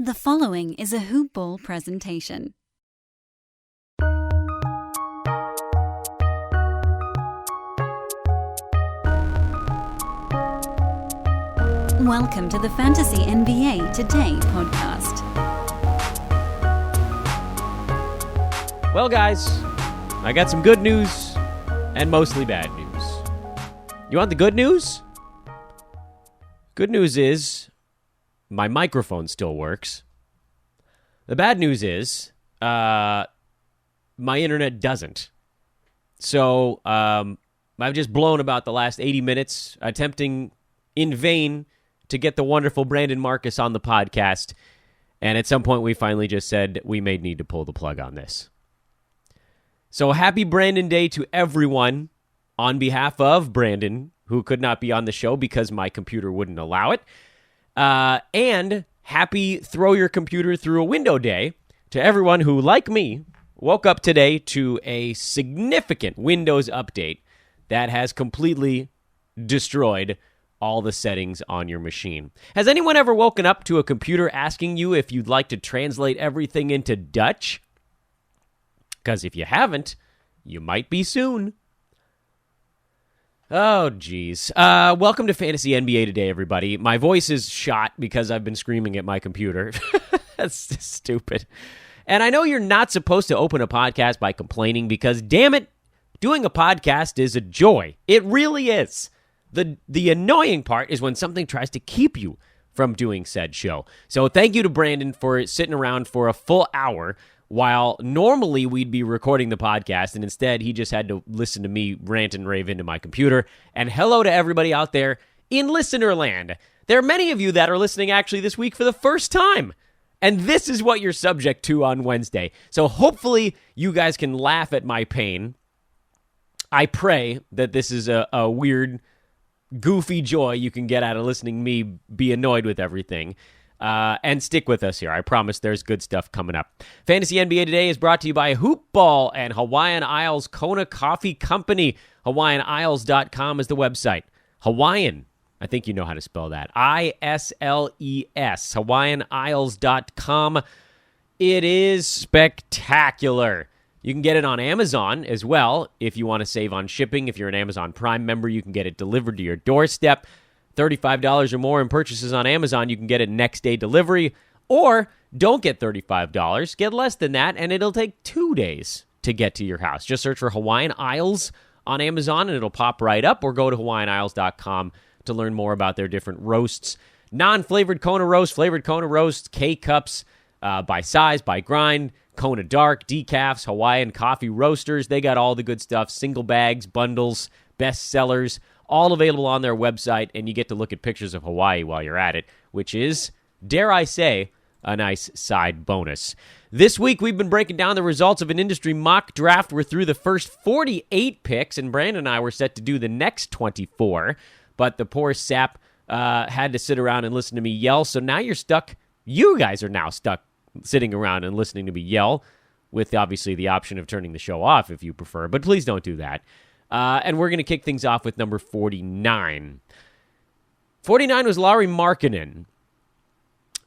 The following is a Hoop Ball presentation. Welcome to the Fantasy NBA Today podcast. Well, guys, I got some good news and mostly bad news. You want the good news? Good news is my microphone still works. The bad news is my internet doesn't. So I've just blown about the last 80 minutes attempting in vain to get the wonderful Brandon Marcus on the podcast. And at some point we finally just said we may need to pull the plug on this. So happy Brandon Day to everyone on behalf of Brandon, who could not be on the show because my computer wouldn't allow it. And happy Throw Your Computer Through a Window Day to everyone who, like me, woke up today to a significant Windows update that has completely destroyed all the settings on your machine. Has anyone ever woken up to a computer asking you if you'd like to translate everything into Dutch? Because if you haven't, you might be soon. Oh, geez. Welcome to Fantasy NBA Today, everybody. My voice is shot because I've been screaming at my computer. That's just stupid. And I know you're not supposed to open a podcast by complaining because, damn it, doing a podcast is a joy. It really is. The annoying part is when something tries to keep you from doing said show. So thank you to Brandon for sitting around for a full hour while normally we'd be recording the podcast, and instead he just had to listen to me rant and rave into my computer. And hello to everybody out there in listener land. There are many of you that are listening actually this week for the first time, and this is what you're subject to on Wednesday. So hopefully you guys can laugh at my pain. I pray that this is a weird, goofy joy you can get out of listening to me be annoyed with everything. And stick with us here. I promise there's good stuff coming up. Fantasy NBA Today is brought to you by Hoop Ball and Hawaiian Isles Kona Coffee Company. HawaiianIsles.com is the website. Hawaiian, I think you know how to spell that. ISLES. HawaiianIsles.com. It is spectacular. You can get it on Amazon as well if you want to save on shipping. If you're an Amazon Prime member, you can get it delivered to your doorstep. $35 or more in purchases on Amazon, you can get it next day delivery. Or don't get $35, get less than that, and it'll take 2 days to get to your house. Just search for Hawaiian Isles on Amazon, and it'll pop right up, or go to HawaiianIsles.com to learn more about their different roasts. Non-flavored Kona roast, flavored Kona roast, K-Cups, by size, by grind, Kona Dark, decafs, Hawaiian coffee roasters. They got all the good stuff, single bags, bundles, best sellers, all available on their website, and you get to look at pictures of Hawaii while you're at it, which is, dare I say, a nice side bonus. This week, we've been breaking down the results of an industry mock draft. We're through the first 48 picks, and Brandon and I were set to do the next 24, but the poor sap had to sit around and listen to me yell, so now you're stuck. You guys are now stuck sitting around and listening to me yell, with obviously the option of turning the show off if you prefer, but please don't do that. And we're going to kick things off with number 49. 49 was Lauri Markkanen,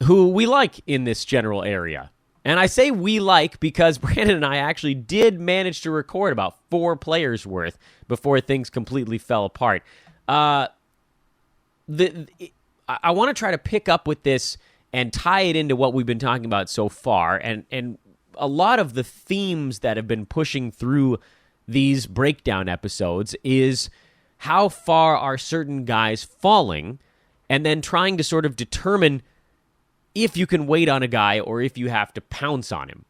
who we like in this general area. And I say we like because Brandon and I actually did manage to record about 4 players worth before things completely fell apart. I want to try to pick up with this and tie it into what we've been talking about so far. And a lot of the themes that have been pushing through these breakdown episodes is how far are certain guys falling, and then trying to sort of determine if you can wait on a guy or if you have to pounce on him.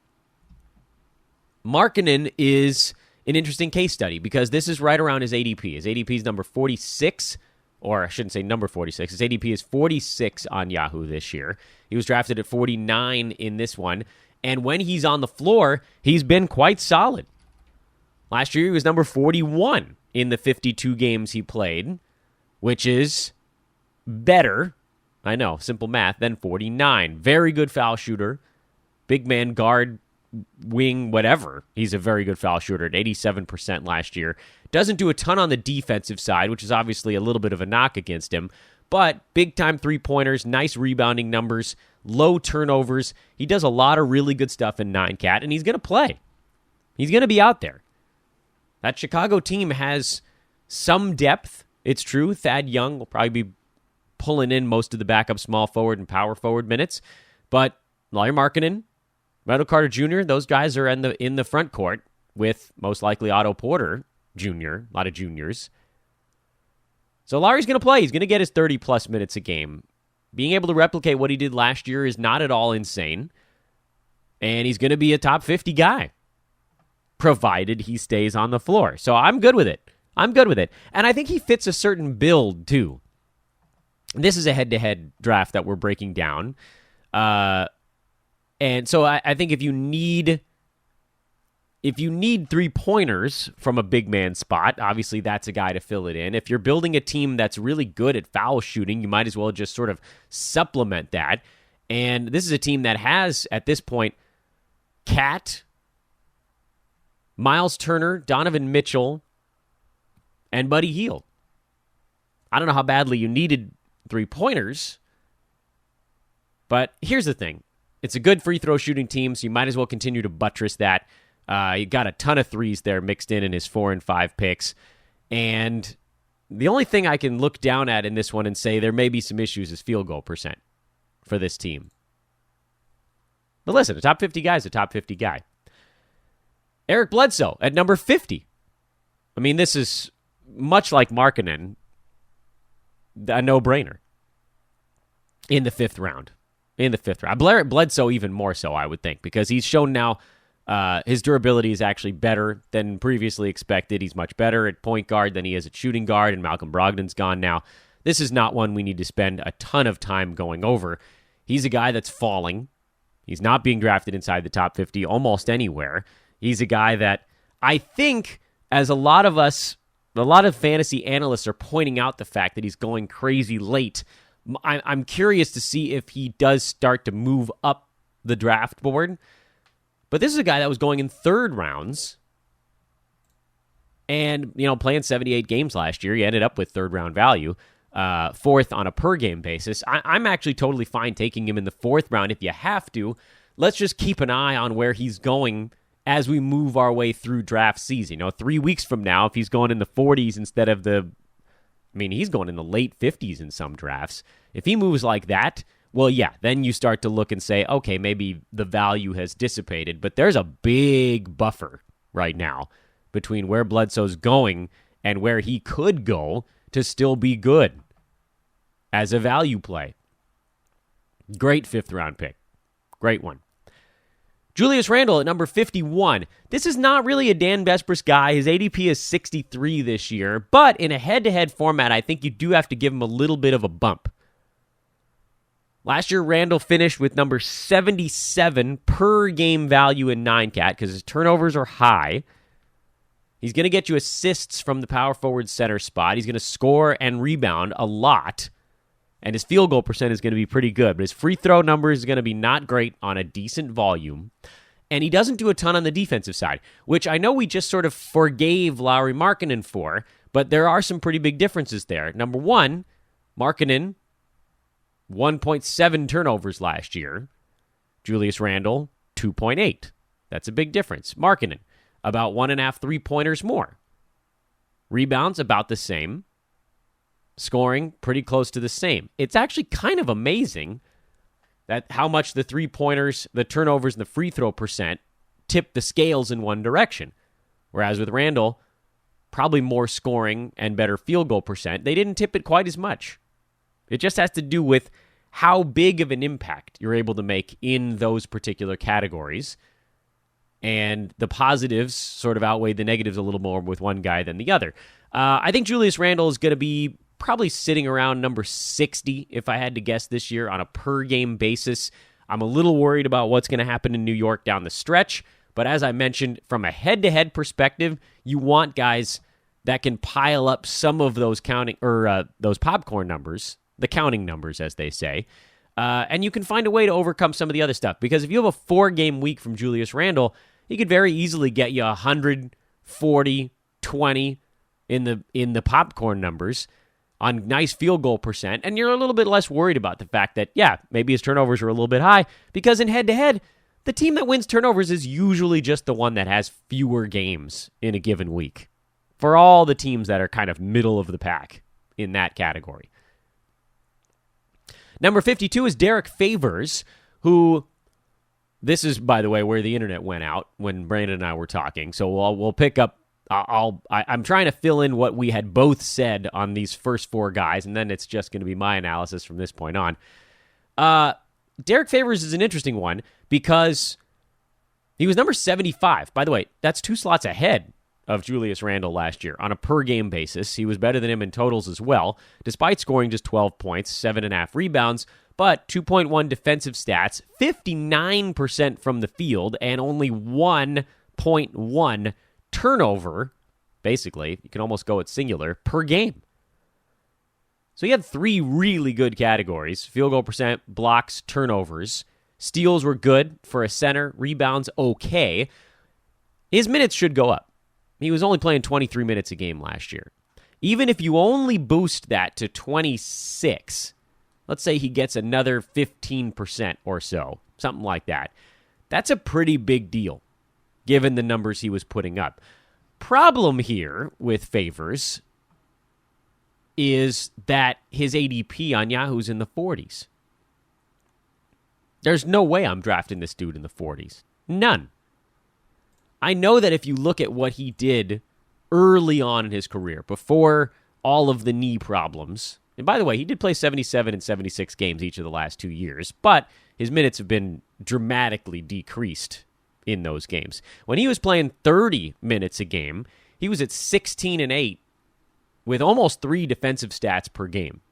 Markkanen is an interesting case study because this is right around his ADP. His ADP is number 46, or I shouldn't say number 46. His ADP is 46 on Yahoo this year. He was drafted at 49 in this one, and when he's on the floor, he's been quite solid. Last year, he was number 41 in the 52 games he played, which is better, I know, simple math, than 49. Very good foul shooter. Big man, guard, wing, whatever. He's a very good foul shooter at 87% last year. Doesn't do a ton on the defensive side, which is obviously a little bit of a knock against him, but big-time three-pointers, nice rebounding numbers, low turnovers. He does a lot of really good stuff in 9-cat, and he's going to play. He's going to be out there. That Chicago team has some depth. It's true. Thad Young will probably be pulling in most of the backup small forward and power forward minutes. But Lauri Markkanen, Wendell Carter Jr., those guys are in the front court with most likely Otto Porter Jr., a lot of juniors. So Lauri's going to play. He's going to get his 30-plus minutes a game. Being able to replicate what he did last year is not at all insane. And he's going to be a top 50 guy, provided he stays on the floor. So I'm good with it. And I think he fits a certain build, too. This is a head-to-head draft that we're breaking down. And so I think if you need 3-pointers from a big man spot, obviously that's a guy to fill it in. If you're building a team that's really good at foul shooting, you might as well just sort of supplement that. And this is a team that has, at this point, Cat, Miles Turner, Donovan Mitchell, and Buddy Hield. I don't know how badly you needed 3-pointers, but here's the thing. It's a good free throw shooting team, so you might as well continue to buttress that. You got a ton of threes there mixed in his 4 and 5 picks. And the only thing I can look down at in this one and say there may be some issues is field goal percent for this team. But listen, a top 50 guy is a top 50 guy. Eric Bledsoe at number 50. I mean, this is much like Markkanen, a no-brainer in the 5th round. Bledsoe even more so, I would think, because he's shown now his durability is actually better than previously expected. He's much better at point guard than he is at shooting guard, and Malcolm Brogdon's gone now. This is not one we need to spend a ton of time going over. He's a guy that's falling. He's not being drafted inside the top 50 almost anywhere. He's a guy that I think, as a lot of fantasy analysts are pointing out the fact that he's going crazy late, I'm curious to see if he does start to move up the draft board. But this is a guy that was going in 3rd rounds and, playing 78 games last year. He ended up with 3rd-round value, 4th on a per-game basis. I'm actually totally fine taking him in the 4th round if you have to. Let's just keep an eye on where he's going as we move our way through draft season. 3 weeks from now, if he's going in the 40s instead of he's going in the late 50s in some drafts. If he moves like that, well, yeah, then you start to look and say, okay, maybe the value has dissipated, but there's a big buffer right now between where Bledsoe's going and where he could go to still be good as a value play. Great 5th-round pick. Great one. Julius Randle at number 51. This is not really a Dan Besbris guy. His ADP is 63 this year, but in a head-to-head format, I think you do have to give him a little bit of a bump. Last year, Randle finished with number 77 per game value in 9-cat because his turnovers are high. He's going to get you assists from the power forward center spot. He's going to score and rebound a lot. And his field goal percent is going to be pretty good. But his free throw number is going to be not great on a decent volume. And he doesn't do a ton on the defensive side, which I know we just sort of forgave Lauri Markkanen for, but there are some pretty big differences there. Number one, Markkanen, 1.7 turnovers last year. Julius Randle, 2.8. That's a big difference. Markkanen, about 1.5 3-pointers more. Rebounds, about the same. Scoring, pretty close to the same. It's actually kind of amazing that how much the 3-pointers, the turnovers, and the free throw percent tip the scales in one direction. Whereas with Randle, probably more scoring and better field goal percent. They didn't tip it quite as much. It just has to do with how big of an impact you're able to make in those particular categories. And the positives sort of outweigh the negatives a little more with one guy than the other. I think Julius Randle is going to be probably sitting around number 60, if I had to guess this year, on a per-game basis. I'm a little worried about what's going to happen in New York down the stretch. But as I mentioned, from a head-to-head perspective, you want guys that can pile up some of those those popcorn numbers, the counting numbers, as they say. And you can find a way to overcome some of the other stuff. Because if you have a 4-game week from Julius Randle, he could very easily get you 140, 20 in the popcorn numbers. on nice field goal percent, and you're a little bit less worried about the fact that, yeah, maybe his turnovers are a little bit high, because in head-to-head, the team that wins turnovers is usually just the one that has fewer games in a given week. For all the teams that are kind of middle of the pack in that category. Number 52 is Derek Favors, who, this is, by the way, where the internet went out when Brandon and I were talking, so we'll pick up, I'm trying to fill in what we had both said on these first four guys, and then it's just going to be my analysis from this point on. Derek Favors is an interesting one because he was number 75. By the way, that's 2 slots ahead of Julius Randle last year on a per-game basis. He was better than him in totals as well, despite scoring just 12 points, 7.5 rebounds, but 2.1 defensive stats, 59% from the field, and only 1.1 turnover, basically, you can almost go at singular, per game. So he had 3 really good categories: field goal percent, blocks, turnovers. Steals were good for a center, rebounds okay. His minutes should go up. He was only playing 23 minutes a game last year. Even if you only boost that to 26, let's say he gets another 15% or so, something like that, that's a pretty big deal, given the numbers he was putting up. Problem here with Favors is that his ADP on Yahoo's in the 40s. There's no way I'm drafting this dude in the 40s. None. I know that if you look at what he did early on in his career, before all of the knee problems, and by the way, he did play 77 and 76 games each of the last 2 years, but his minutes have been dramatically decreased in those games. When he was playing 30 minutes a game, he was at 16 and 8 with almost 3 defensive stats per game.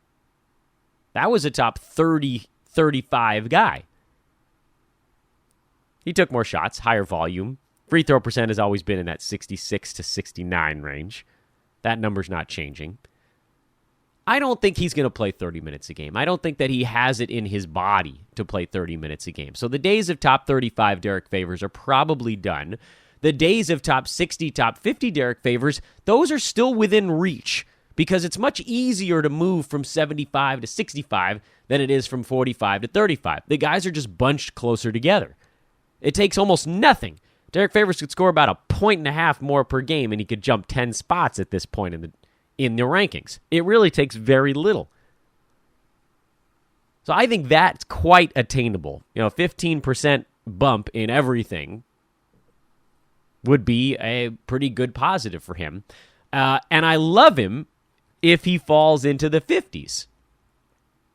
That was a top 30, 35 guy. He took more shots, higher volume. Free throw percent has always been in that 66 to 69 range. That number's not changing. I don't think he's going to play 30 minutes a game. I don't think that he has it in his body to play 30 minutes a game. So the days of top 35 Derek Favors are probably done. The days of top 60, top 50 Derek Favors, those are still within reach because it's much easier to move from 75 to 65 than it is from 45 to 35. The guys are just bunched closer together. It takes almost nothing. Derek Favors could score about 1.5 points more per game, and he could jump 10 spots at this point in the rankings. It really takes very little. So I think that's quite attainable. 15% bump in everything would be a pretty good positive for him. And I love him if he falls into the 50s.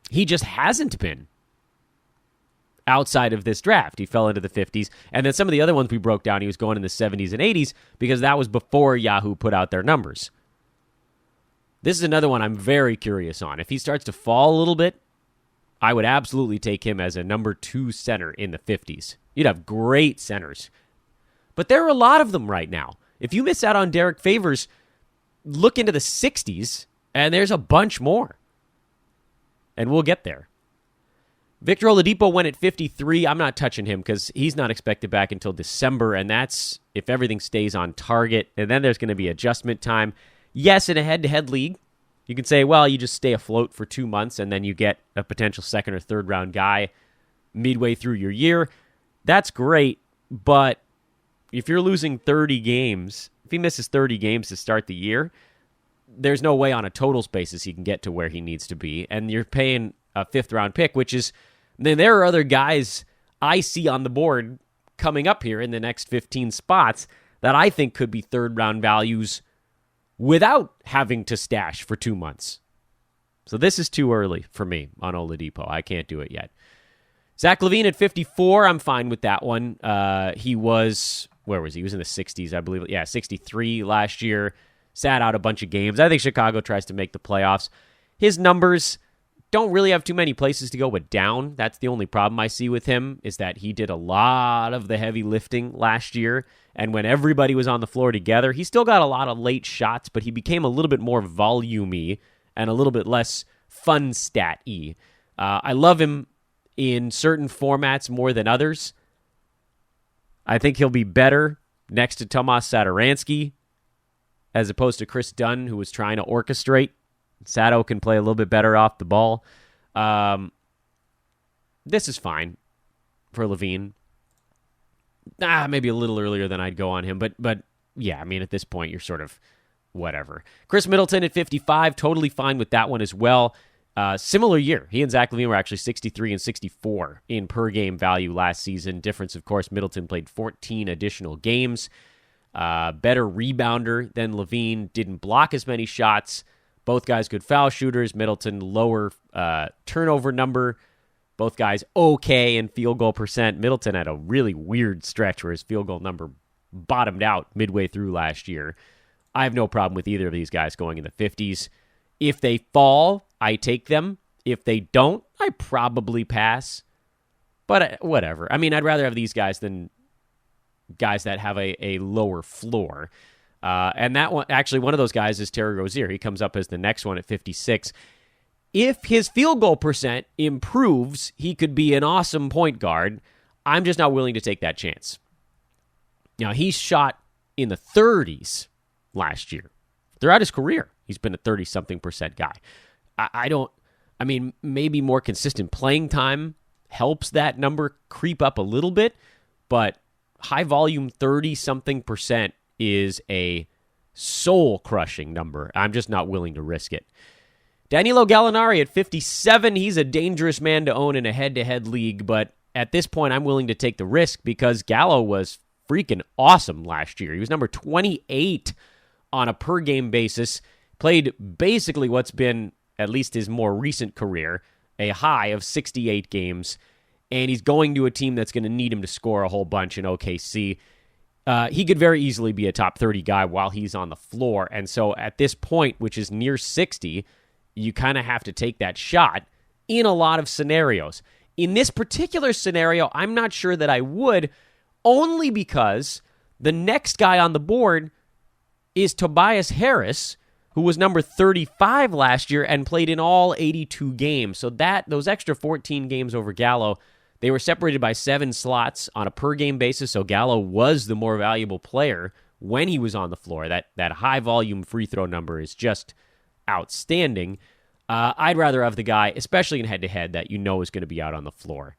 He just hasn't been outside of this draft. He fell into the 50s. And then some of the other ones we broke down, he was going in the 70s and 80s because that was before Yahoo put out their numbers. This is another one I'm very curious on. If he starts to fall a little bit, I would absolutely take him as a number 2 center in the 50s. You'd have great centers. But there are a lot of them right now. If you miss out on Derek Favors, look into the 60s, and there's a bunch more. And we'll get there. Victor Oladipo went at 53. I'm not touching him because he's not expected back until December, and that's if everything stays on target. And then there's going to be adjustment time. Yes, in a head-to-head league, you can say, well, you just stay afloat for 2 months, and then you get a potential second or third round guy midway through your year. That's great, but if you're losing 30 games, if he misses 30 games to start the year, there's no way on a totals basis he can get to where he needs to be, and you're paying a 5th-round pick, which is, then there are other guys I see on the board coming up here in the next 15 spots that I think could be third-round values without having to stash for 2 months. So this is too early for me on Oladipo. I can't do it yet. Zach LaVine at 54, I'm fine with that one. He was, where was he? He was in the 60s, I believe. Yeah, 63 last year. Sat out a bunch of games. I think Chicago tries to make the playoffs. His numbers don't really have too many places to go but down. That's the only problem I see with him, is that he did a lot of the heavy lifting last year, and when everybody was on the floor together, he still got a lot of late shots, but he became a little bit more volume-y and a little bit less fun stat-y. I love him in certain formats more than others. I think he'll be better next to Tomas Satoransky as opposed to Chris Dunn, who was trying to orchestrate Sato can play a little bit better off the ball. This is fine for Levine. Maybe a little earlier than I'd go on him, but yeah, I mean, at this point, you're sort of whatever. Chris Middleton at 55, totally fine with that one as well. Similar year. He and Zach LaVine were actually 63 and 64 in per-game value last season. Difference, of course, Middleton played 14 additional games. Better rebounder than LaVine. Didn't block as many shots. Both guys good foul shooters. Middleton lower turnover number. Both guys okay in field goal percent. Middleton had a really weird stretch where his field goal number bottomed out midway through last year. I have no problem with either of these guys going in the 50s. If they fall, I take them. If they don't, I probably pass. But whatever. I mean, I'd rather have these guys than guys that have a lower floor. And that one, actually, one of those guys is Terry Rozier. He comes up as the next one at 56. If his field goal percent improves, he could be an awesome point guard. I'm just not willing to take that chance. Now, he shot in the 30s last year. Throughout his career, he's been a 30-something% guy. I mean, maybe more consistent playing time helps that number creep up a little bit, but high volume 30-something% is a soul-crushing number. I'm just not willing to risk it. Danilo Gallinari at 57, he's a dangerous man to own in a head-to-head league, but at this point, I'm willing to take the risk because Gallo was freaking awesome last year. He was number 28 on a per-game basis, played basically what's been, at least his more recent career, a high of 68 games, and he's going to a team that's going to need him to score a whole bunch in OKC. He could very easily be a top 30 guy while he's on the floor, and so at this point, which is near 60, you kind of have to take that shot in a lot of scenarios. In this particular scenario, I'm not sure that I would, only because the next guy on the board is Tobias Harris, who was number 35 last year and played in all 82 games. So those extra 14 games over Gallo, they were separated by 7 slots on a per-game basis, so Gallo was the more valuable player when he was on the floor. That high-volume free throw number is just outstanding. I'd rather have the guy, especially in head-to-head, that you know is going to be out on the floor.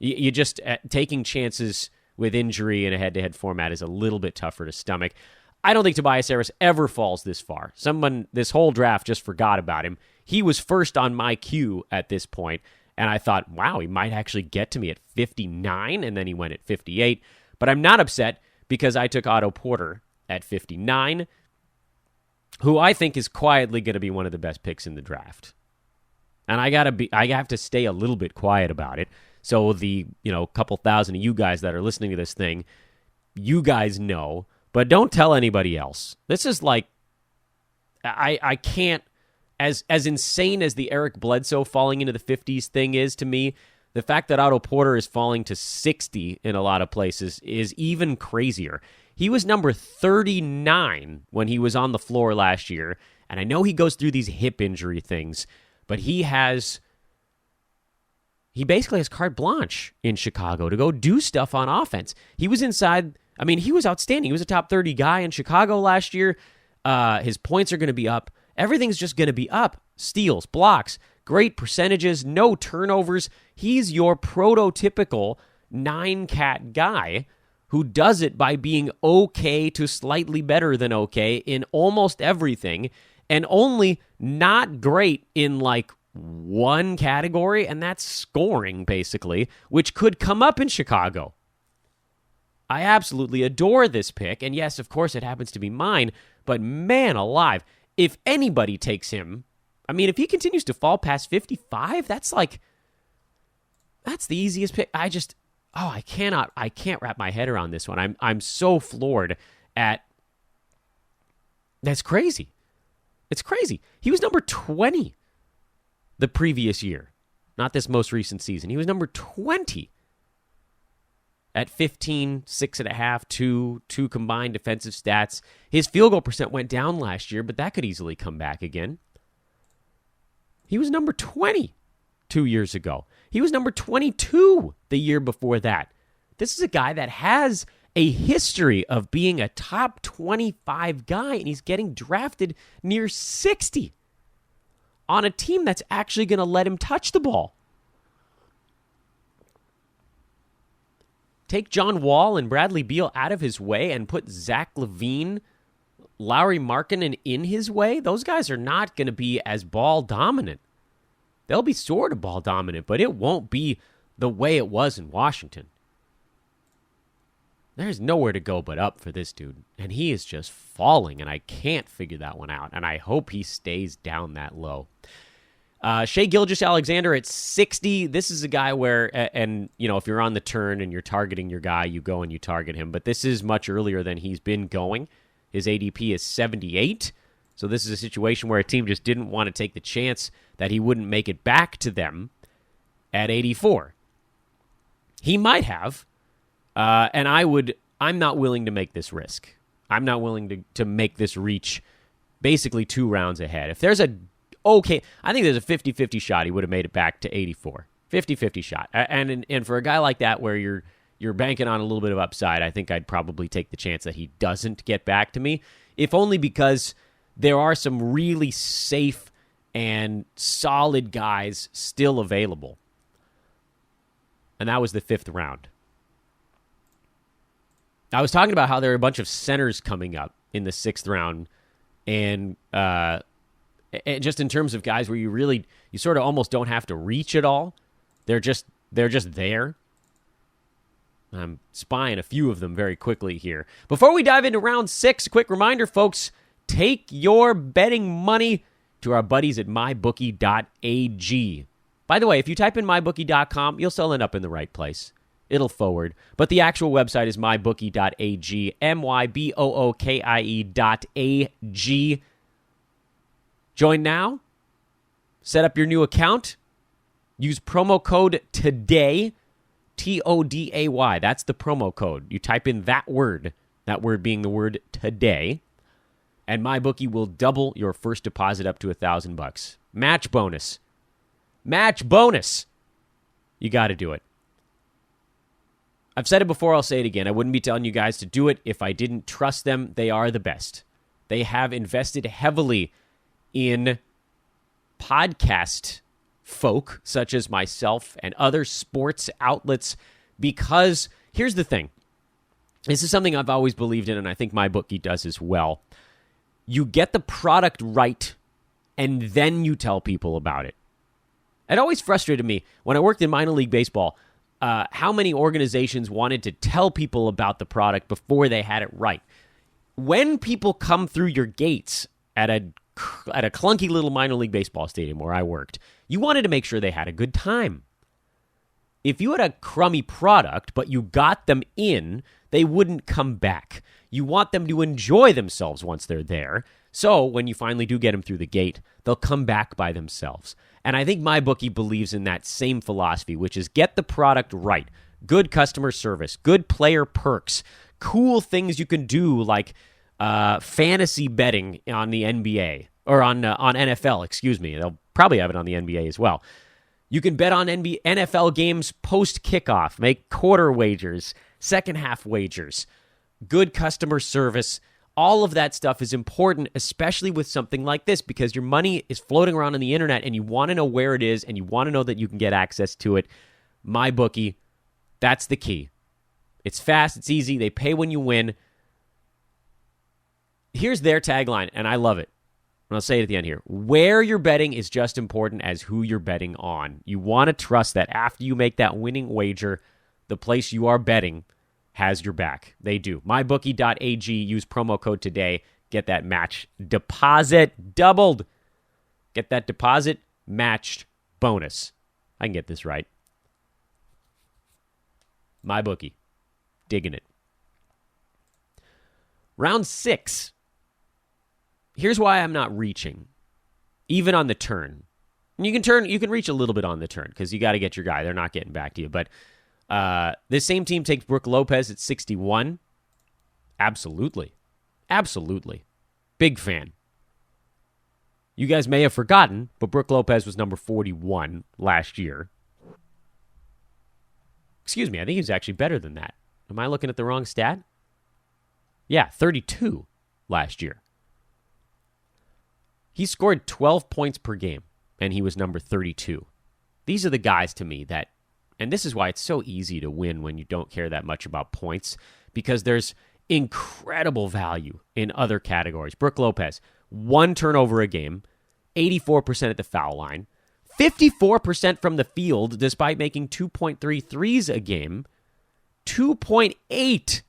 You just taking chances with injury in a head-to-head format is a little bit tougher to stomach. I don't think Tobias Harris ever falls this far. Someone this whole draft just forgot about him. He was first on my queue at this point, and I thought, wow, he might actually get to me at 59, and then he went at 58. But I'm not upset because I took Otto Porter at 59, who I think is quietly going to be one of the best picks in the draft. And I have to stay a little bit quiet about it. So the, couple thousand of you guys that are listening to this thing, you guys know, but don't tell anybody else. This is like, I can't, as insane as the Eric Bledsoe falling into the 50s thing is to me, the fact that Otto Porter is falling to 60 in a lot of places is even crazier. He was number 39 when he was on the floor last year, and I know he goes through these hip injury things, but he basically has carte blanche in Chicago to go do stuff on offense. He was he was outstanding. He was a top 30 guy in Chicago last year. His points are going to be up. Everything's just going to be up. Steals, blocks, great percentages, no turnovers. He's your prototypical 9-cat guy who does it by being okay to slightly better than okay in almost everything, and only not great in like one category, and that's scoring, basically, which could come up in Chicago. I absolutely adore this pick, and yes, of course, it happens to be mine, but man alive, if anybody takes him, if he continues to fall past 55, that's the easiest pick. I can't wrap my head around this one. I'm so floored at, that's crazy. It's crazy. He was number 20 the previous year, not this most recent season. He was number 20 at 15, 6.5, 2 combined defensive stats. His field goal percent went down last year, but that could easily come back again. He was number 20 2 years ago. He was number 22 the year before that. This is a guy that has a history of being a top 25 guy, and he's getting drafted near 60. on a team that's actually going to let him touch the ball. Take John Wall and Bradley Beal out of his way and put Zach LaVine, Lauri Markkanen in his way. Those guys are not going to be as ball dominant. They'll be sort of ball dominant, but it won't be the way it was in Washington. There's nowhere to go but up for this dude, and he is just falling, and I can't figure that one out, and I hope he stays down that low. Shai Gilgeous-Alexander at 60. This is a guy where, and you know, if you're on the turn and you're targeting your guy, you go and you target him, but this is much earlier than he's been going. His ADP is 78, so this is a situation where a team just didn't want to take the chance that he wouldn't make it back to them at 84. He might have, and I'm not willing to make this risk. I'm not willing to make this reach basically 2 rounds ahead. If there's I think there's a 50-50 shot he would have made it back to 84. 50-50 shot. And for a guy like that where you're banking on a little bit of upside, I think I'd probably take the chance that he doesn't get back to me, if only because there are some really safe and solid guys still available. And that was the 5th round. I was talking about how there are a bunch of centers coming up in the 6th round, and just in terms of guys where you sort of almost don't have to reach at all. They're just there. I'm spying a few of them very quickly here. Before we dive into round 6, a quick reminder, folks, take your betting money to our buddies at mybookie.ag. By the way, if you type in mybookie.com, you'll still end up in the right place. It'll forward. But the actual website is mybookie.ag, mybookie.ag. Join now. Set up your new account. Use promo code TODAY, TODAY. That's the promo code. You type in that word being the word today, and MyBookie will double your first deposit up to $1,000. Match bonus. Match bonus. You got to do it. I've said it before, I'll say it again. I wouldn't be telling you guys to do it if I didn't trust them. They are the best. They have invested heavily in podcast folk, such as myself and other sports outlets, because here's the thing. This is something I've always believed in, and I think MyBookie does as well. You get the product right, and then you tell people about it. It always frustrated me when I worked in minor league baseball, how many organizations wanted to tell people about the product before they had it right. When people come through your gates at a clunky little minor league baseball stadium where I worked, you wanted to make sure they had a good time. If you had a crummy product, but you got them in, they wouldn't come back. You want them to enjoy themselves once they're there. So when you finally do get them through the gate, they'll come back by themselves. And I think MyBookie believes in that same philosophy, which is get the product right. Good customer service, good player perks, cool things you can do like fantasy betting on the NBA, or on NFL, excuse me. They'll probably have it on the NBA as well. You can bet on NFL games post-kickoff, make quarter wagers, second-half wagers, good customer service. All of that stuff is important, especially with something like this, because your money is floating around on the internet and you want to know where it is and you want to know that you can get access to it. MyBookie, that's the key. It's fast, it's easy, they pay when you win. Here's their tagline, and I love it. And I'll say it at the end here. Where you're betting is just important as who you're betting on. You want to trust that after you make that winning wager, the place you are betting has your back. They do. MyBookie.ag. Use promo code today. Get that match deposit doubled. Get that deposit matched bonus. I can get this right. MyBookie. Digging it. Round 6. Here's why I'm not reaching, even on the turn. You can reach a little bit on the turn because you got to get your guy. They're not getting back to you. But this same team takes Brook Lopez at 61. Absolutely. Big fan. You guys may have forgotten, but Brook Lopez was number 41 last year. Excuse me, I think he was actually better than that. Am I looking at the wrong stat? Yeah, 32 last year. He scored 12 points per game. and he was number 32. These are the guys to me that, and this is why it's so easy to win when you don't care that much about points, because there's incredible value in other categories. Brook Lopez, 1 turnover a game, 84% at the foul line, 54% from the field despite making 2.3 threes a game, 2.8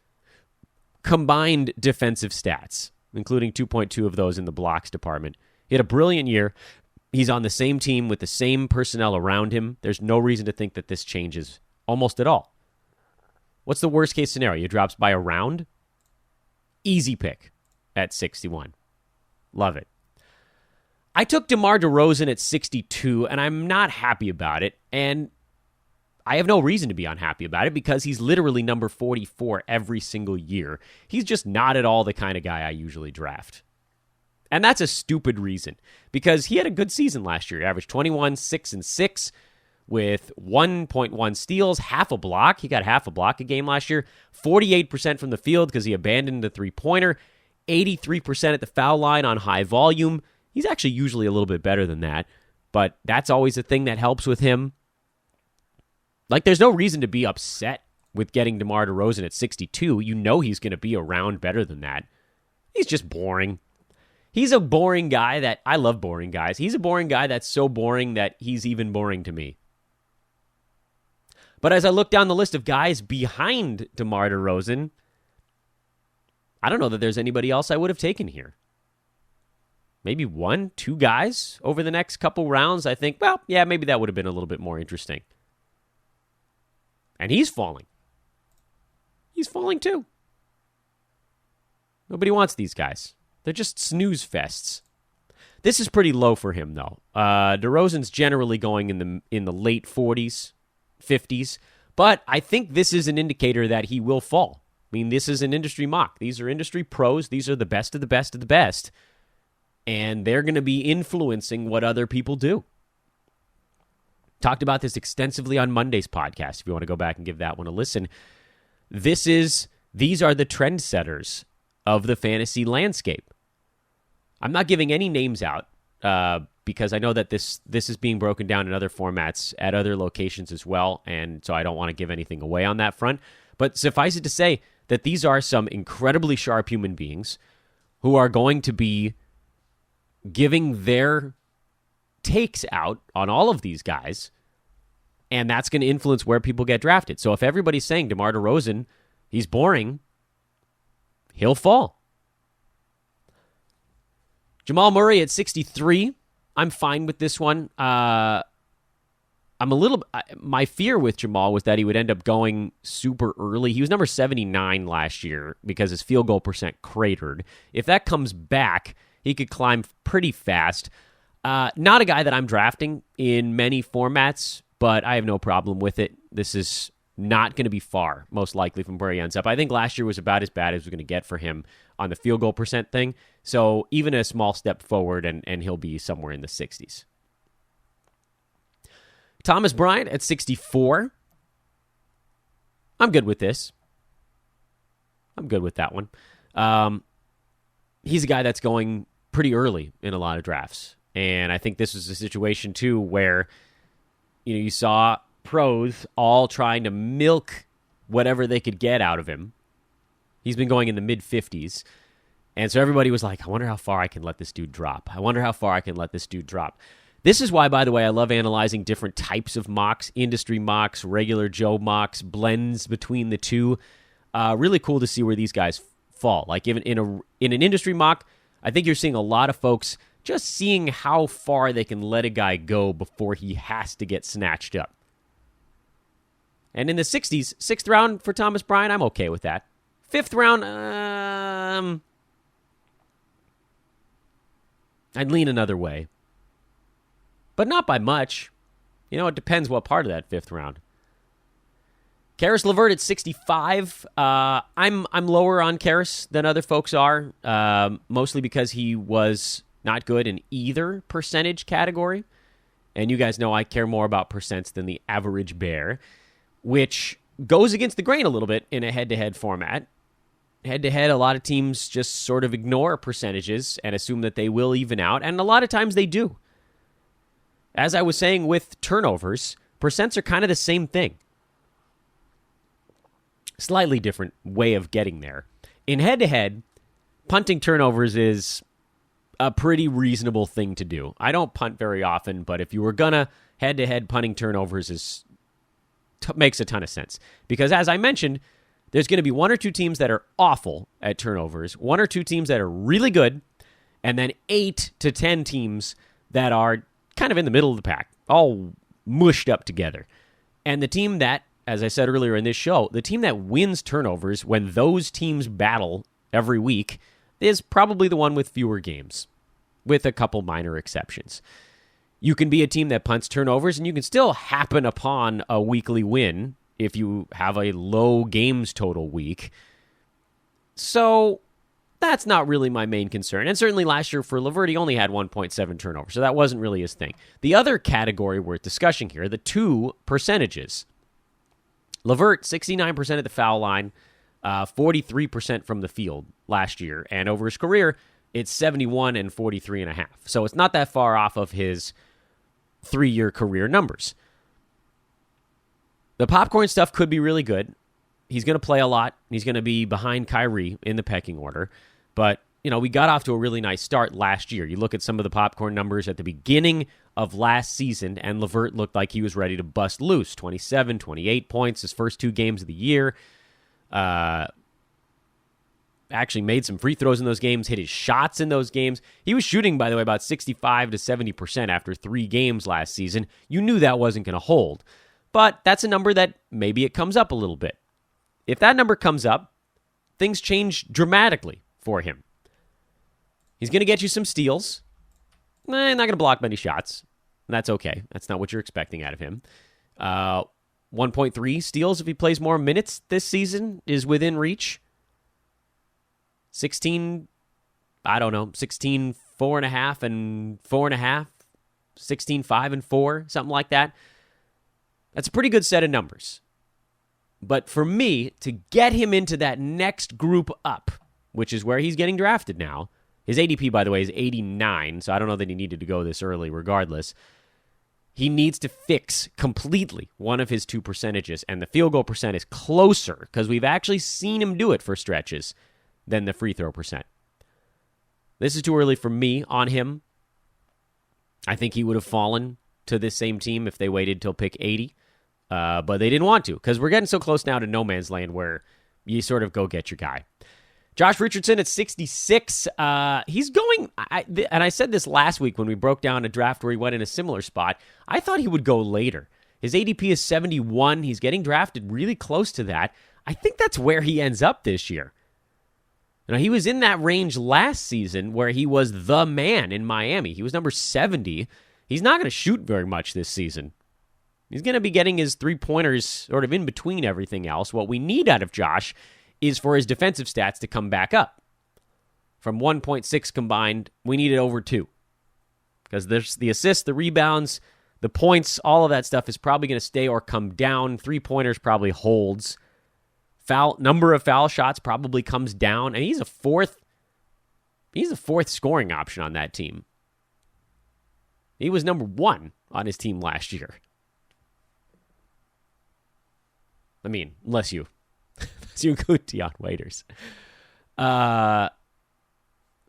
combined defensive stats, including 2.2 of those in the blocks department. He had a brilliant year. He's on the same team with the same personnel around him. There's no reason to think that this changes almost at all. What's the worst case scenario? He drops by a round? Easy pick at 61. Love it. I took DeMar DeRozan at 62, and I'm not happy about it. And I have no reason to be unhappy about it because he's literally number 44 every single year. He's just not at all the kind of guy I usually draft. And that's a stupid reason because he had a good season last year. He averaged 21, 6, and 6 with 1.1 steals, half a block. He got half a block a game last year. 48% from the field because he abandoned the three-pointer. 83% at the foul line on high volume. He's actually usually a little bit better than that, but that's always a thing that helps with him. Like, there's no reason to be upset with getting DeMar DeRozan at 62. You know he's going to be around better than that. He's just boring. He's a boring guy that, I love boring guys. He's a boring guy that's so boring that he's even boring to me. But as I look down the list of guys behind DeMar DeRozan, I don't know that there's anybody else I would have taken here. Maybe 1, 2 guys over the next couple rounds. I think, well, yeah, maybe that would have been a little bit more interesting. And he's falling. He's falling too. Nobody wants these guys. They're just snooze fests. This is pretty low for him, though. DeRozan's generally going in the late 40s, 50s, but I think this is an indicator that he will fall. I mean, this is an industry mock. These are industry pros. These are the best of the best of the best, and they're going to be influencing what other people do. Talked about this extensively on Monday's podcast, if you want to go back and give that one a listen. These are the trendsetters of the fantasy landscape. I'm not giving any names out because I know that this is being broken down in other formats at other locations as well, and so I don't want to give anything away on that front. But suffice it to say that these are some incredibly sharp human beings who are going to be giving their takes out on all of these guys, and that's going to influence where people get drafted. So if everybody's saying DeMar DeRozan, he's boring, he'll fall. Jamal Murray at 63. I'm fine with this one. My fear with Jamal was that he would end up going super early. He was number 79 last year because his field goal percent cratered. If that comes back, he could climb pretty fast. Not a guy that I'm drafting in many formats, but I have no problem with it. This is not going to be far, most likely, from where he ends up. I think last year was about as bad as we're going to get for him on the field goal percent thing. So even a small step forward, and he'll be somewhere in the 60s. Thomas Bryant at 64. I'm good with this. I'm good with that one. He's a guy that's going pretty early in a lot of drafts. And I think this was a situation, too, where you saw pros all trying to milk whatever they could get out of him. He's been going in the mid-50s. And so everybody was like, I wonder how far I can let this dude drop. I wonder how far I can let this dude drop. This is why, by the way, I love analyzing different types of mocks, industry mocks, regular Joe mocks, blends between the two. Really cool to see where these guys fall. Like even in an industry mock, I think you're seeing a lot of folks just seeing how far they can let a guy go before he has to get snatched up. And in the 60s, 6th round for Thomas Bryant, I'm okay with that. 5th round, I'd lean another way. But not by much. It depends what part of that 5th round. Karis LeVert at 65. I'm lower on Karis than other folks are, mostly because he was not good in either percentage category. And you guys know I care more about percents than the average bear, which goes against the grain a little bit in a head-to-head format. Head-to-head, a lot of teams just sort of ignore percentages and assume that they will even out, and a lot of times they do. As I was saying with turnovers, percents are kind of the same thing. Slightly different way of getting there. In head-to-head, punting turnovers is a pretty reasonable thing to do. I don't punt very often, but if you were gonna head-to-head, punting turnovers makes a ton of sense. Because as I mentioned, there's going to be one or two teams that are awful at turnovers, one or two teams that are really good, and then 8 to 10 teams that are kind of in the middle of the pack, all mushed up together. And the team that, as I said earlier in this show, the team that wins turnovers when those teams battle every week is probably the one with fewer games, with a couple minor exceptions. You can be a team that punts turnovers, and you can still happen upon a weekly win if you have a low games total week. So that's not really my main concern. And certainly last year for LeVert, he only had 1.7 turnovers, so that wasn't really his thing. The other category worth discussing here, the two percentages. LeVert, 69% at the foul line, 43% from the field last year. And over his career, it's 71 and 43.5. So it's not that far off of his 3-year career numbers. The popcorn stuff could be really good. He's going to play a lot. He's going to be behind Kyrie in the pecking order. But, we got off to a really nice start last year. You look at some of the popcorn numbers at the beginning of last season, and LeVert looked like he was ready to bust loose. 27, 28 points his first 2 games of the year. Actually made some free throws in those games, hit his shots in those games. He was shooting, by the way, about 65 to 70% after 3 games last season. You knew that wasn't going to hold. But that's a number that maybe it comes up a little bit. If that number comes up, things change dramatically for him. He's going to get you some steals. Not going to block many shots. That's okay. That's not what you're expecting out of him. 1.3 steals if he plays more minutes this season is within reach. 16, 4.5 and 4.5, 16, 5 and 4, something like that. That's a pretty good set of numbers. But for me, to get him into that next group up, which is where he's getting drafted now, his ADP, by the way, is 89, so I don't know that he needed to go this early regardless. He needs to fix completely one of his 2 percentages, and the field goal percent is closer, because we've actually seen him do it for stretches, than the free throw percent. This is too early for me on him. I think he would have fallen to this same team if they waited till pick 80, but they didn't want to, because we're getting so close now to no man's land where you sort of go get your guy. Josh Richardson at 66. He's going, and I said this last week when we broke down a draft where he went in a similar spot. I thought he would go later. His ADP is 71. He's getting drafted really close to that. I think that's where he ends up this year. Now, he was in that range last season where he was the man in Miami. He was number 70. He's not going to shoot very much this season. He's going to be getting his 3-pointers sort of in between everything else. What we need out of Josh is for his defensive stats to come back up. From 1.6 combined, we need it over 2. Because there's the assists, the rebounds, the points, all of that stuff is probably going to stay or come down. 3-pointers probably holds. Number of foul shots probably comes down. And he's a fourth scoring option on that team. He was number 1 on his team last year. I mean, unless you include Dion Waiters.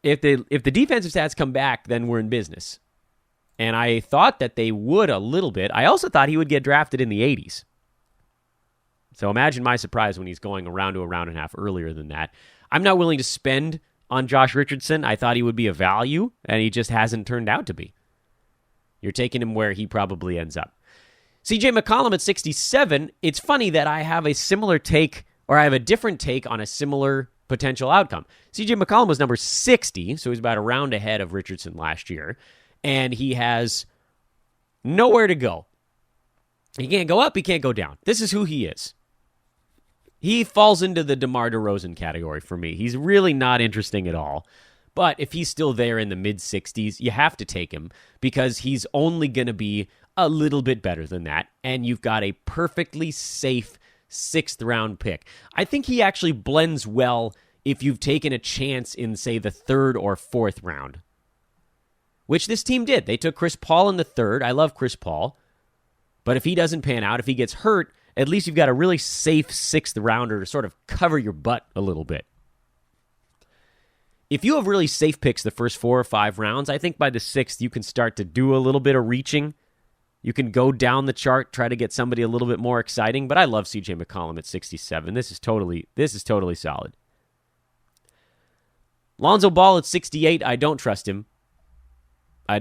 If the defensive stats come back, then we're in business. And I thought that they would a little bit. I also thought he would get drafted in the 80s. So imagine my surprise when he's going around to a round and a half earlier than that. I'm not willing to spend on Josh Richardson. I thought he would be a value, and he just hasn't turned out to be. You're taking him where he probably ends up. CJ McCollum at 67. It's funny that I have a similar take, or I have a different take on a similar potential outcome. CJ McCollum was number 60, so he's about a round ahead of Richardson last year, and he has nowhere to go. He can't go up, he can't go down. This is who he is. He falls into the DeMar DeRozan category for me. He's really not interesting at all. But if he's still there in the mid-60s, you have to take him because he's only going to be a little bit better than that. And you've got a perfectly safe 6th-round pick. I think he actually blends well if you've taken a chance in, say, the 3rd or 4th round. which this team did. They took Chris Paul in the third. I love Chris Paul. But if he doesn't pan out, if he gets hurt, at least you've got a really safe sixth rounder to sort of cover your butt a little bit. If you have really safe picks the first 4 or 5 rounds, I think by the sixth you can start to do a little bit of reaching. You can go down the chart, try to get somebody a little bit more exciting, but I love CJ McCollum at 67. This is totally solid. Lonzo Ball at 68, I don't trust him. And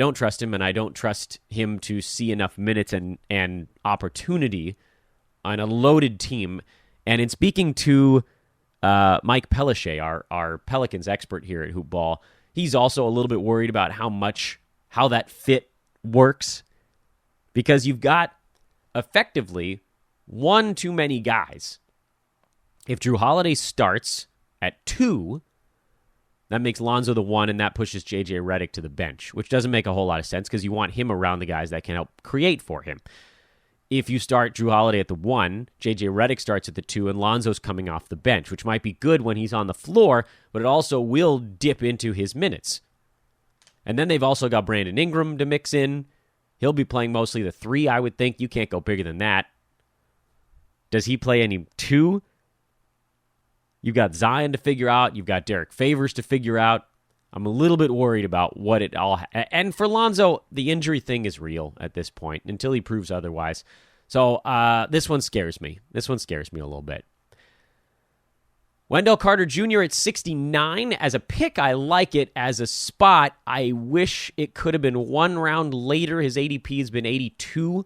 I don't trust him to see enough minutes and opportunity on a loaded team. And in speaking to Mike Pellichet, our Pelicans expert here at Hoop Ball, he's also a little bit worried about how that fit works, because you've got effectively one too many guys. If Drew Holiday starts at 2, that makes Lonzo the 1, and that pushes J.J. Redick to the bench, which doesn't make a whole lot of sense because you want him around the guys that can help create for him. If you start Drew Holiday at the 1, J.J. Redick starts at the 2, and Lonzo's coming off the bench, which might be good when he's on the floor, but it also will dip into his minutes. And then they've also got Brandon Ingram to mix in. He'll be playing mostly the 3, I would think. You can't go bigger than that. Does he play any 2? You've got Zion to figure out. You've got Derek Favors to figure out. I'm a little bit worried about what it all... And for Lonzo, the injury thing is real at this point until he proves otherwise. So this one scares me. This one scares me a little bit. Wendell Carter Jr. at 69. As a pick, I like it. As a spot, I wish it could have been 1 round later. His ADP has been 82.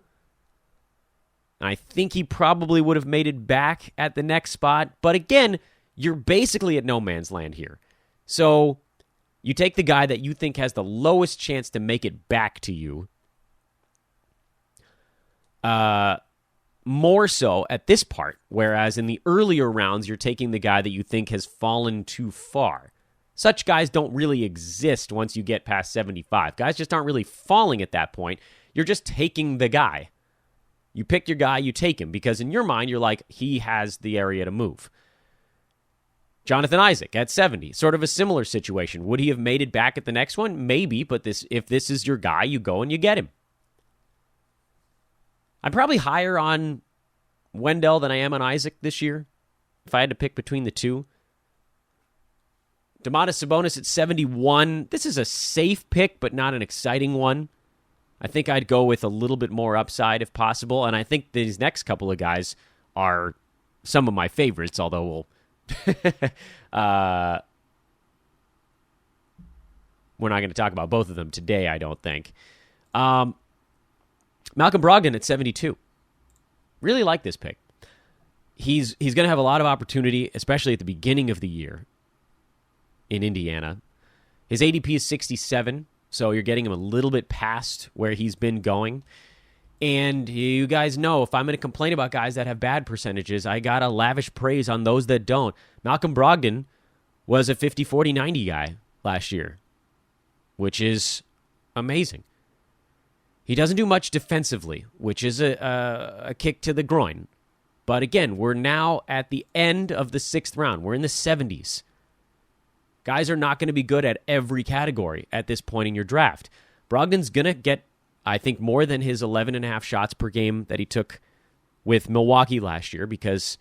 I think he probably would have made it back at the next spot. But again, you're basically at no man's land here. So you take the guy that you think has the lowest chance to make it back to you. More so at this part, whereas in the earlier rounds, you're taking the guy that you think has fallen too far. Such guys don't really exist once you get past 75. Guys just aren't really falling at that point. You're just taking the guy. You pick your guy, you take him, because in your mind, you're like, he has the area to move. Jonathan Isaac at 70, sort of a similar situation. Would he have made it back at the next one? Maybe, but if this is your guy, you go and you get him. I'm probably higher on Wendell than I am on Isaac this year, if I had to pick between the two. Domantas Sabonis at 71. This is a safe pick, but not an exciting one. I think I'd go with a little bit more upside if possible, and I think these next couple of guys are some of my favorites, although we're not going to talk about both of them today, I don't think. Malcolm Brogdon at 72. Really like this pick. He's going to have a lot of opportunity, especially at the beginning of the year in Indiana. His ADP is 67, so you're getting him a little bit past where he's been going. And you guys know, if I'm going to complain about guys that have bad percentages, I got to lavish praise on those that don't. Malcolm Brogdon was a 50, 40, 90 guy last year, which is amazing. He doesn't do much defensively, which is a kick to the groin. But again, we're now at the end of the 6th round. We're in the 70s. Guys are not going to be good at every category at this point in your draft. Brogdon's going to get, I think, more than his 11.5 shots per game that he took with Milwaukee last year, because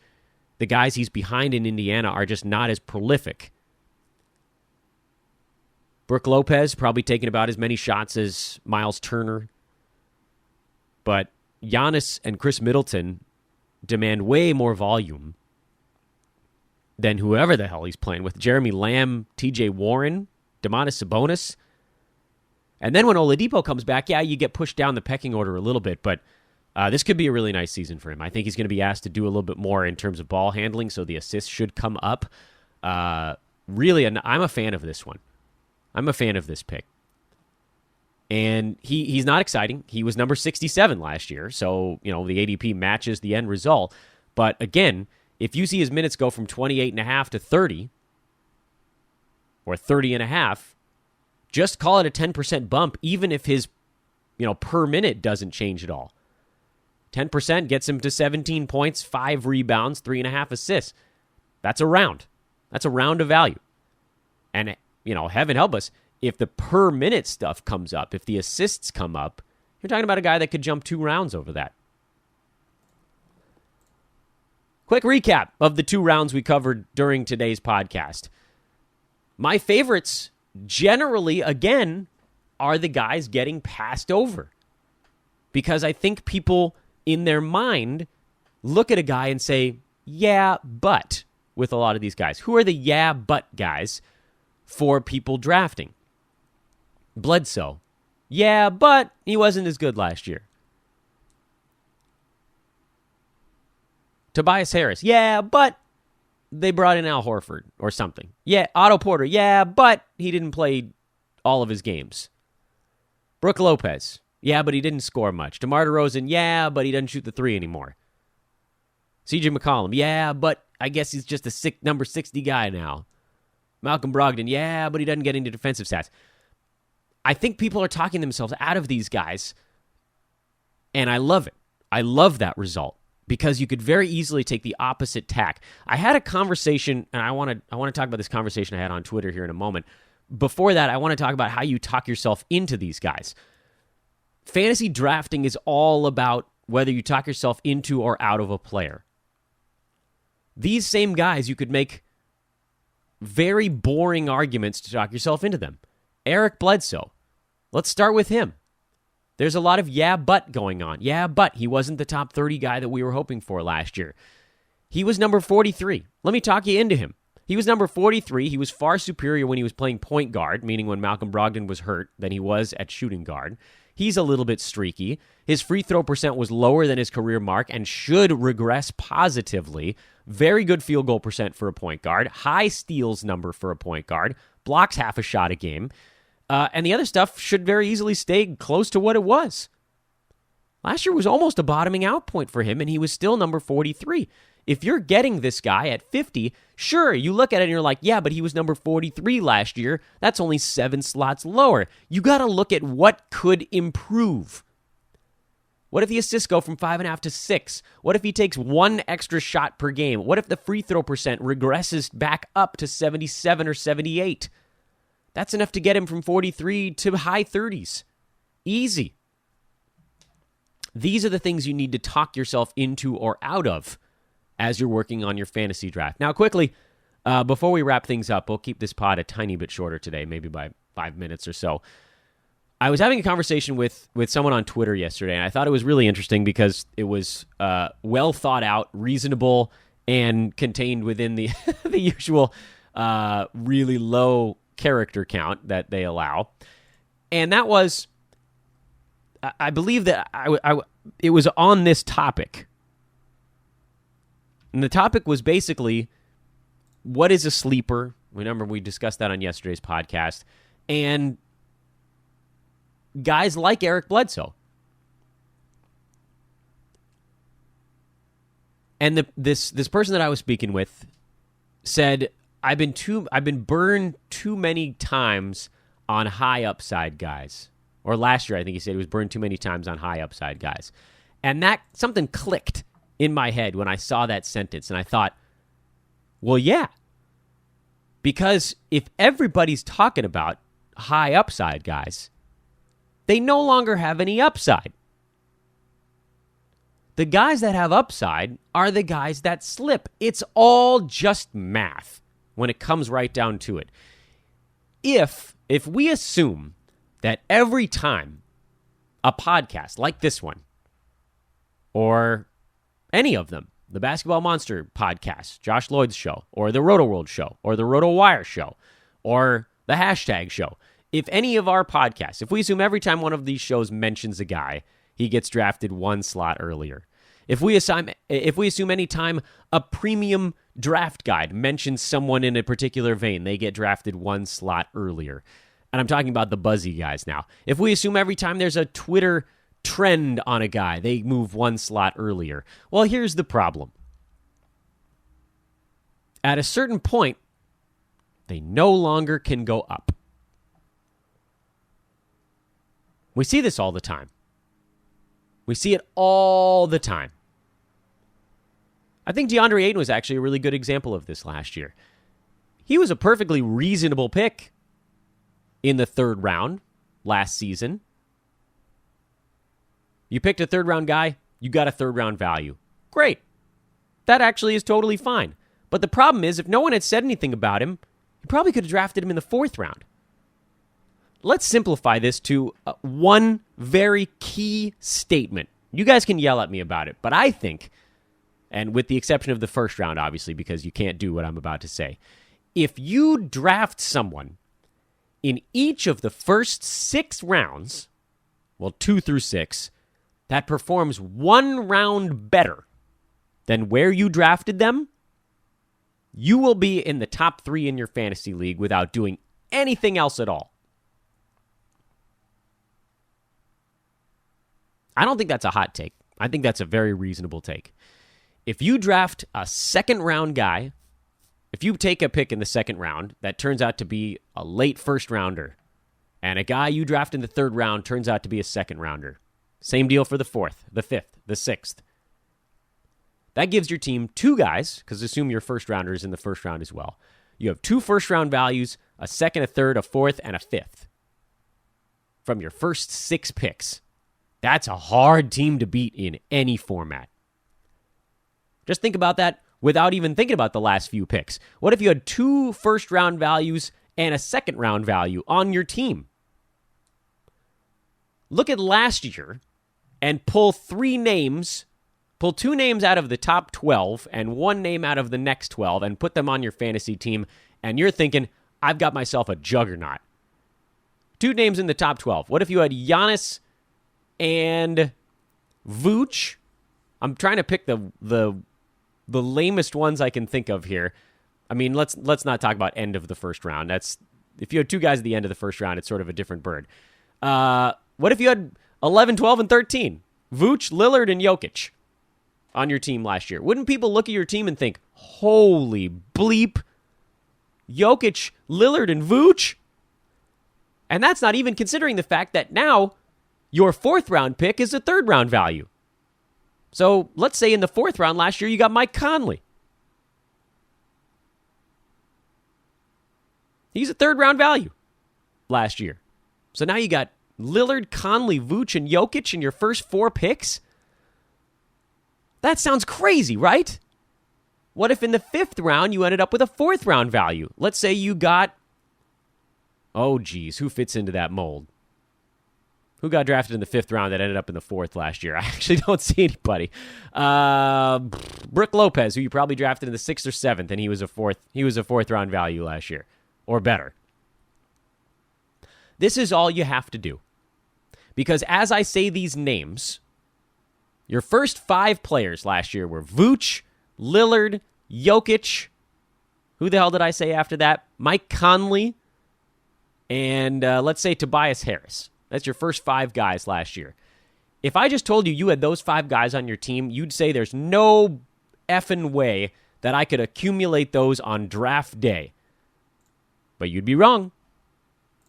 the guys he's behind in Indiana are just not as prolific. Brook Lopez probably taking about as many shots as Miles Turner. But Giannis and Chris Middleton demand way more volume than whoever the hell he's playing with. Jeremy Lamb, TJ Warren, Domantas Sabonis. And then when Oladipo comes back, yeah, you get pushed down the pecking order a little bit, but this could be a really nice season for him. I think he's going to be asked to do a little bit more in terms of ball handling, so the assists should come up. Really, I'm a fan of this one. I'm a fan of this pick. And he's not exciting. He was number 67 last year, so the ADP matches the end result. But again, if you see his minutes go from 28.5 to 30, or 30.5, just call it a 10% bump, even if his per minute doesn't change at all. 10% gets him to 17 points, 5 rebounds, 3.5 assists. That's a round. That's a round of value. And, heaven help us, if the per minute stuff comes up, if the assists come up, you're talking about a guy that could jump 2 rounds over that. Quick recap of the 2 rounds we covered during today's podcast. My favorites generally, again, are the guys getting passed over. Because I think people in their mind look at a guy and say, yeah, but, with a lot of these guys. Who are the yeah, but guys for people drafting? Bledsoe. Yeah, but he wasn't as good last year. Tobias Harris. Yeah, but they brought in Al Horford or something. Yeah, Otto Porter. Yeah, but he didn't play all of his games. Brook Lopez. Yeah, but he didn't score much. DeMar DeRozan. Yeah, but he doesn't shoot the 3 anymore. CJ McCollum. Yeah, but I guess he's just a number 60 guy now. Malcolm Brogdon. Yeah, but he doesn't get into defensive stats. I think people are talking themselves out of these guys, and I love it. I love that result because you could very easily take the opposite tack. I had a conversation, and I want to talk about this conversation I had on Twitter here in a moment. Before that, I want to talk about how you talk yourself into these guys. Fantasy drafting is all about whether you talk yourself into or out of a player. These same guys, you could make very boring arguments to talk yourself into them. Eric Bledsoe. Let's start with him. There's a lot of yeah, but going on. Yeah, but he wasn't the top 30 guy that we were hoping for last year. He was number 43. Let me talk you into him. He was number 43. He was far superior when he was playing point guard, meaning when Malcolm Brogdon was hurt, than he was at shooting guard. He's a little bit streaky. His free throw percent was lower than his career mark and should regress positively. Very good field goal percent for a point guard. High steals number for a point guard. Blocks half a shot a game. And the other stuff should very easily stay close to what it was. Last year was almost a bottoming out point for him, and he was still number 43. If you're getting this guy at 50, sure, you look at it and you're like, yeah, but he was number 43 last year. That's only 7 slots lower. You got to look at what could improve. What if the assists go from 5.5 to 6? What if he takes 1 extra shot per game? What if the free throw percent regresses back up to 77 or 78? That's enough to get him from 43 to high 30s. Easy. These are the things you need to talk yourself into or out of as you're working on your fantasy draft. Now, quickly, before we wrap things up, we'll keep this pod a tiny bit shorter today, maybe by 5 minutes or so. I was having a conversation with someone on Twitter yesterday, and I thought it was really interesting because it was well thought out, reasonable, and contained within the the usual really low character count that they allow. And that was, I believe that it was on this topic. And the topic was basically, what is a sleeper? Remember, we discussed that on yesterday's podcast. And guys like Eric Bledsoe. And this person that I was speaking with said, I've been burned too many times on high upside guys. Or last year, I think he said he was burned too many times on high upside guys. And that something clicked in my head when I saw that sentence, and I thought, well, yeah. Because if everybody's talking about high upside guys, they no longer have any upside. The guys that have upside are the guys that slip. It's all just math when it comes right down to it. If we assume that every time a podcast like this one, or any of them, the Basketball Monster podcast, Josh Lloyd's show, or the Roto World show, or the Roto Wire show, or the Hashtag show, if any of our podcasts, if we assume every time one of these shows mentions a guy, he gets drafted 1 slot earlier. If we assume any time a premium draft guide mentions someone in a particular vein, they get drafted 1 slot earlier. And I'm talking about the buzzy guys now. If we assume every time there's a Twitter trend on a guy, they move 1 slot earlier. Well, here's the problem. At a certain point, they no longer can go up. We see this all the time. We see it all the time. I think DeAndre Ayton was actually a really good example of this last year. He was a perfectly reasonable pick in the third round last season. You picked a third round guy, you got a third round value. Great. That actually is totally fine. But the problem is, if no one had said anything about him, you probably could have drafted him in the fourth round. Let's simplify this to one very key statement. You guys can yell at me about it, but I think, and with the exception of the first round, obviously, because you can't do what I'm about to say, if you draft someone in each of the first 6 rounds, well, 2 through 6, that performs 1 round better than where you drafted them, you will be in the top 3 in your fantasy league without doing anything else at all. I don't think that's a hot take. I think that's a very reasonable take. If you draft a second round guy, if you take a pick in the second round that turns out to be a late first rounder, and a guy you draft in the third round turns out to be a second rounder, same deal for the fourth, the fifth, the sixth. That gives your team 2 guys, because assume your first rounder is in the first round as well. You have 2 first round values, a second, a third, a fourth, and a fifth from your first 6 picks. That's a hard team to beat in any format. Just think about that without even thinking about the last few picks. What if you had 2 first round values and a second round value on your team? Look at last year and pull 2 names out of the top 12 and 1 name out of the next 12 and put them on your fantasy team, and you're thinking, I've got myself a juggernaut. 2 names in the top 12. What if you had Giannis and Vooch? I'm trying to pick the lamest ones I can think of here. I mean, let's not talk about end of the first round. That's if you had 2 guys at the end of the first round, it's sort of a different bird. What if you had 11, 12, and 13? Vooch, Lillard, and Jokic on your team last year. Wouldn't people look at your team and think, holy bleep, Jokic, Lillard, and Vooch? And that's not even considering the fact that now your 4th round pick is a 3rd round value. So let's say in the 4th round last year, you got Mike Conley. He's a 3rd round value last year. So now you got Lillard, Conley, Vooch, and Jokic in your first 4 picks? That sounds crazy, right? What if in the 5th round you ended up with a 4th round value? Let's say you got, oh geez, who fits into that mold? Who got drafted in the 5th round that ended up in the 4th last year? I actually don't see anybody. Brook Lopez, who you probably drafted in the 6th or 7th, and he was a 4th round value last year, or better. This is all you have to do. Because as I say these names, your first 5 players last year were Vooch, Lillard, Jokic. Who the hell did I say after that? Mike Conley, and let's say Tobias Harris. That's your first 5 guys last year. If I just told you you had those 5 guys on your team, you'd say there's no effing way that I could accumulate those on draft day. But you'd be wrong.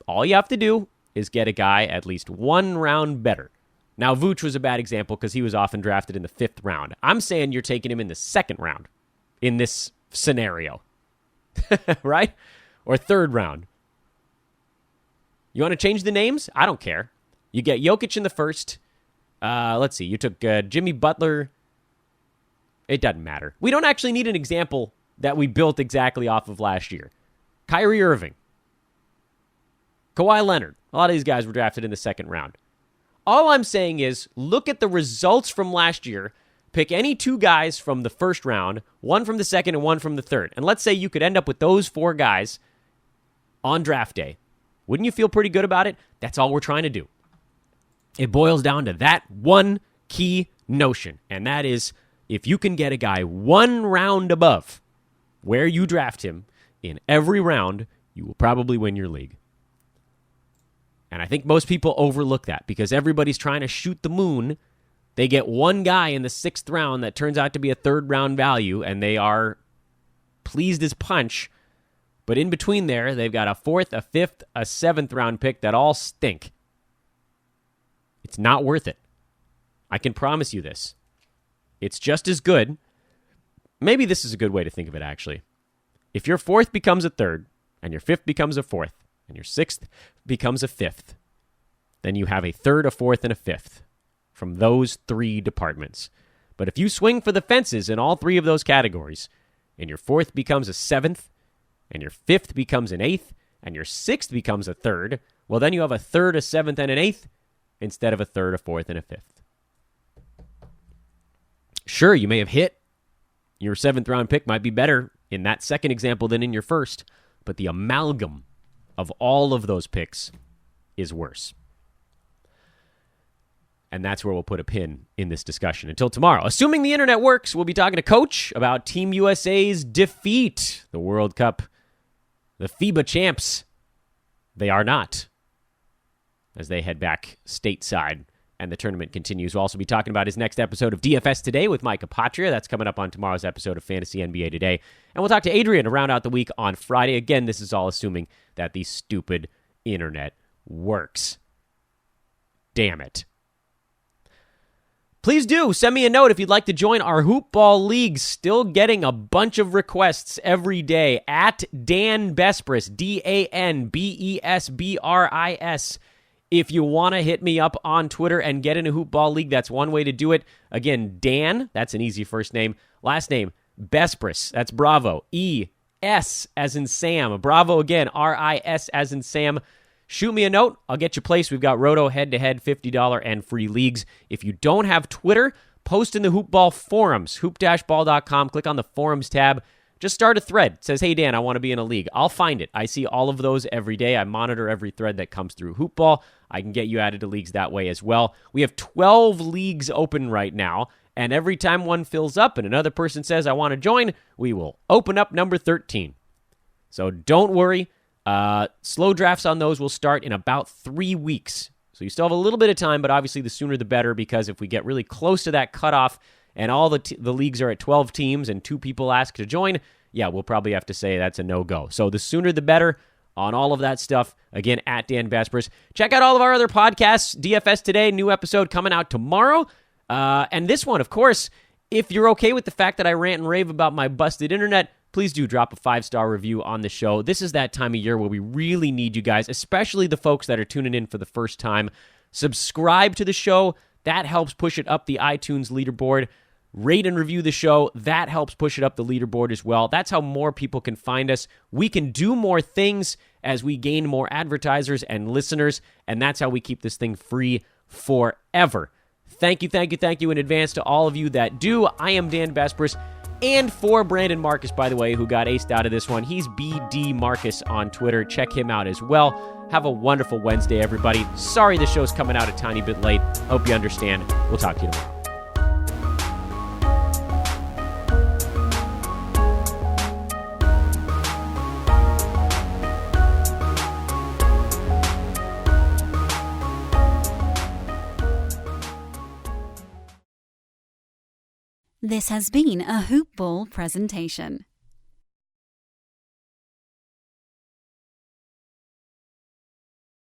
All you have to do is get a guy at least 1 round better. Now, Vooch was a bad example because he was often drafted in the 5th round. I'm saying you're taking him in the 2nd round in this scenario. Right? Or 3rd round. You want to change the names? I don't care. You get Jokic in the 1st. Let's see. You took Jimmy Butler. It doesn't matter. We don't actually need an example that we built exactly off of last year. Kyrie Irving. Kawhi Leonard. A lot of these guys were drafted in the 2nd round. All I'm saying is look at the results from last year. Pick any 2 guys from the 1st round, 1 from the 2nd and 1 from the 3rd. And let's say you could end up with those 4 guys on draft day. Wouldn't you feel pretty good about it? That's all we're trying to do. It boils down to that one key notion, and that is if you can get a guy 1 round above where you draft him in every round, you will probably win your league. And I think most people overlook that because everybody's trying to shoot the moon. They get 1 guy in the 6th round that turns out to be a 3rd round value, and they are pleased as punch. But in between there, they've got a 4th, a 5th, a 7th round pick that all stink. It's not worth it. I can promise you this. It's just as good. Maybe this is a good way to think of it, actually. If your 4th becomes a 3rd, and your 5th becomes a 4th, and your sixth becomes a fifth. Then you have a third, a fourth, and a fifth from those three departments. But if you swing for the fences in all three of those categories, and your fourth becomes a seventh, and your fifth becomes an eighth, and your sixth becomes a third, well, then you have a third, a seventh, and an eighth instead of a third, a fourth, and a fifth. Sure, you may have hit. Your seventh round pick might be better in that second example than in your first, but the amalgam of all of those picks is worse. And that's where we'll put a pin in this discussion. Until tomorrow, assuming the internet works, we'll be talking to Coach about Team USA's defeat. The World Cup, the FIBA champs, they are not, as they head back stateside and the tournament continues. We'll also be talking about his next episode of DFS Today with Micah Patria. That's coming up on tomorrow's episode of Fantasy NBA Today. And we'll talk to Adrian to round out the week on Friday. Again, this is all assuming that the stupid internet works. Damn it. Please do send me a note if you'd like to join our Hoopball League. Still getting a bunch of requests every day at Dan Besbris, DanBesbris. If you want to hit me up on Twitter and get in a Hoopball League, that's one way to do it. Again, Dan, that's an easy first name. Last name, Besbris, that's Bravo. E-S as in Sam. Bravo again, R-I-S as in Sam. Shoot me a note. I'll get you placed. We've got Roto head-to-head, $50 and free leagues. If you don't have Twitter, post in the Hoopball forums, hoop-ball.com. Click on the forums tab. Just start a thread. It says, hey, Dan, I want to be in a league. I'll find it. I see all of those every day. I monitor every thread that comes through Hoopball. I can get you added to leagues that way as well. We have 12 leagues open right now, and every time one fills up and another person says, I want to join, we will open up number 13. So don't worry. Slow drafts on those will start in about 3 weeks. So you still have a little bit of time, but obviously the sooner the better, because if we get really close to that cutoff and all the leagues are at 12 teams and 2 people ask to join, yeah, we'll probably have to say that's a no-go. So the sooner the better on all of that stuff. Again, at Dan Besbris. Check out all of our other podcasts. DFS Today, new episode coming out tomorrow. And this one, of course, if you're okay with the fact that I rant and rave about my busted internet, please do drop a 5-star review on the show. This is that time of year where we really need you guys, especially the folks that are tuning in for the first time. Subscribe to the show. That helps push it up the iTunes leaderboard. Rate and review the show. That helps push it up the leaderboard as well. That's how more people can find us. We can do more things as we gain more advertisers and listeners, and that's how we keep this thing free forever. Thank you in advance to all of you that do. I am Dan Besbris. And for Brandon Marcus, by the way, who got aced out of this one, he's BD Marcus on Twitter. Check him out as well. Have a wonderful Wednesday, everybody. Sorry the show's coming out a tiny bit late. Hope you understand. We'll talk to you tomorrow. This has been a Hoop Ball presentation.